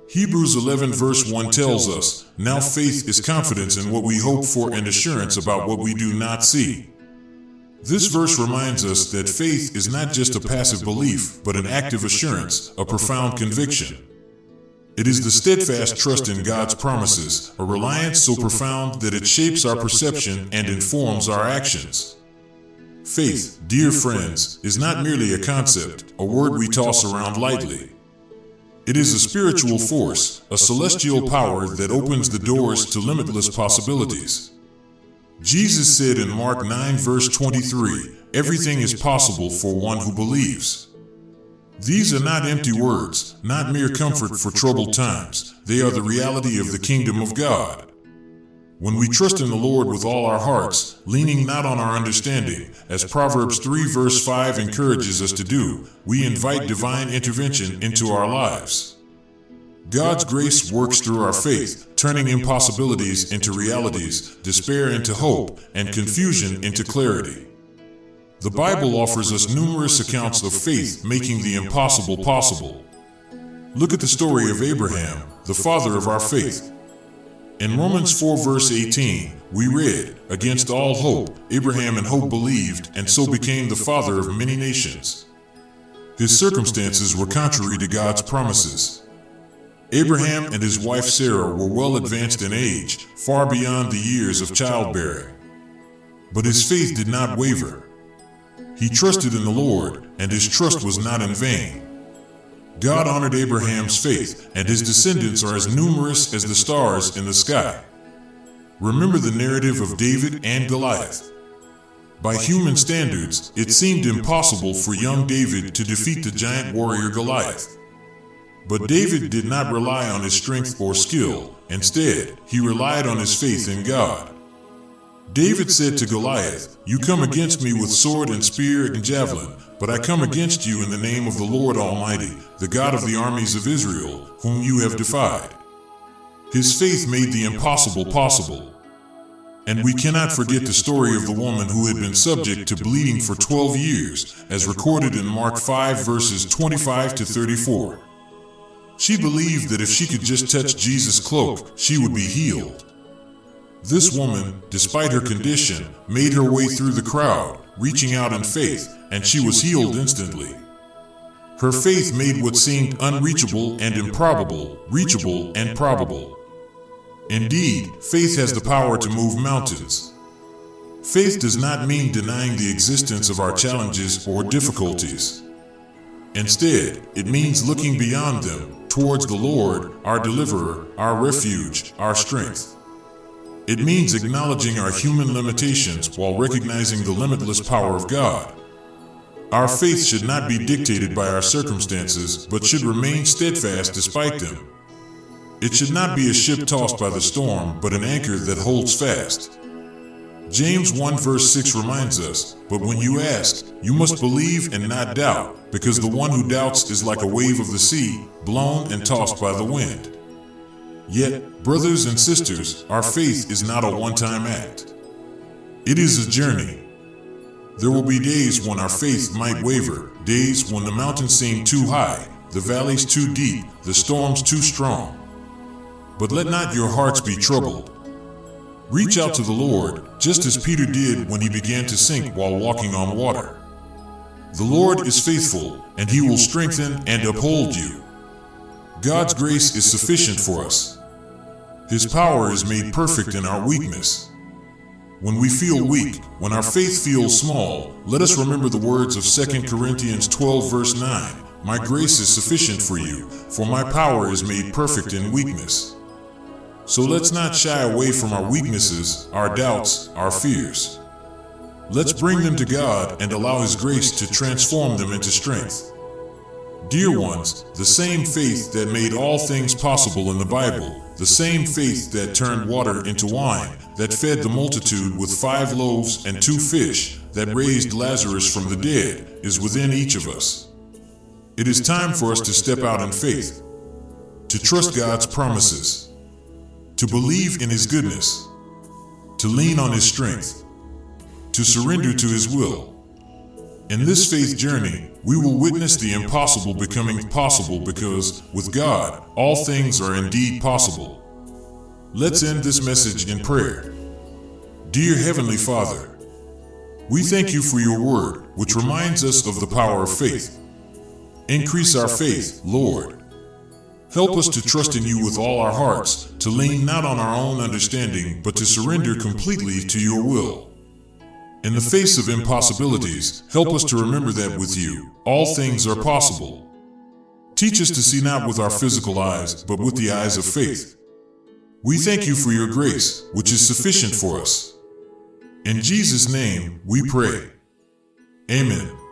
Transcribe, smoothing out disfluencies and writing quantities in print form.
Hebrews 11 verse 1 tells us, "Now faith is confidence in what we hope for and assurance about what we do not see." This verse reminds us that faith is not just a passive belief, but an active assurance, a profound conviction. It is the steadfast trust in God's promises, a reliance so profound that it shapes our perception and informs our actions. Faith, dear friends, is not merely a concept, a word we toss around lightly. It is a spiritual force, a celestial power that opens the doors to limitless possibilities. Jesus said in Mark 9 verse 23, "Everything is possible for one who believes." These are not empty words, not mere comfort for troubled times. They are the reality of the kingdom of God. When we trust in the Lord with all our hearts, leaning not on our understanding, as Proverbs 3 verse 5 encourages us to do, we invite divine intervention into our lives. God's grace works through our faith, turning impossibilities into realities, despair into hope, and confusion into clarity. The Bible offers us numerous accounts of faith making the impossible possible. Look at the story of Abraham, the father of our faith. In Romans 4 verse 18, we read, "Against all hope, Abraham in hope believed, and so became the father of many nations." His circumstances were contrary to God's promises. Abraham and his wife Sarah were well advanced in age, far beyond the years of childbearing. But his faith did not waver. He trusted in the Lord, and his trust was not in vain. God honored Abraham's faith, and his descendants are as numerous as the stars in the sky. Remember the narrative of David and Goliath. By human standards, it seemed impossible for young David to defeat the giant warrior Goliath. But David did not rely on his strength or skill. Instead, he relied on his faith in God. David said to Goliath, "You come against me with sword and spear and javelin, but I come against you in the name of the Lord Almighty, the God of the armies of Israel, whom you have defied." His faith made the impossible possible. And we cannot forget the story of the woman who had been subject to bleeding for 12 years, as recorded in Mark 5 verses 25 to 34. She believed that if she could just touch Jesus' cloak, she would be healed. This woman, despite her condition, made her way through the crowd, reaching out in faith, and she was healed instantly. Her faith made what seemed unreachable and improbable, reachable and probable. Indeed, faith has the power to move mountains. Faith does not mean denying the existence of our challenges or difficulties. Instead, it means looking beyond them, towards the Lord, our deliverer, our refuge, our strength. It means acknowledging our human limitations while recognizing the limitless power of God. Our faith should not be dictated by our circumstances, but should remain steadfast despite them. It should not be a ship tossed by the storm, but an anchor that holds fast. James 1 verse 6 reminds us, "But when you ask, you must believe and not doubt, because the one who doubts is like a wave of the sea, blown and tossed by the wind." Yet, brothers and sisters, our faith is not a one-time act. It is a journey. There will be days when our faith might waver, days when the mountains seem too high, the valleys too deep, the storms too strong. But let not your hearts be troubled. Reach out to the Lord, just as Peter did when he began to sink while walking on water. The Lord is faithful, and he will strengthen and uphold you. God's grace is sufficient for us. His power is made perfect in our weakness. When we feel weak, when our faith feels small, let us remember the words of 2 Corinthians 12 verse 9, "My grace is sufficient for you, for my power is made perfect in weakness." So let's not shy away from our weaknesses, our doubts, our fears. Let's bring them to God and allow His grace to transform them into strength. Dear ones, the same faith that made all things possible in the Bible, the same faith that turned water into wine, that fed the multitude with 5 loaves and 2 fish, that raised Lazarus from the dead, is within each of us. It is time for us to step out in faith, to trust God's promises, to believe in His goodness, to lean on His strength, to surrender to His will. In this faith journey, we will witness the impossible becoming possible because, with God, all things are indeed possible. Let's end this message in prayer. Dear Heavenly Father, we thank you for your word, which reminds us of the power of faith. Increase our faith, Lord. Help us to trust in you with all our hearts, to lean not on our own understanding, but to surrender completely to your will. In the face of impossibilities, help us to remember that with you, all things are possible. Teach us to see not with our physical eyes, but with the eyes of faith. We thank you for your grace, which is sufficient for us. In Jesus' name, we pray. Amen.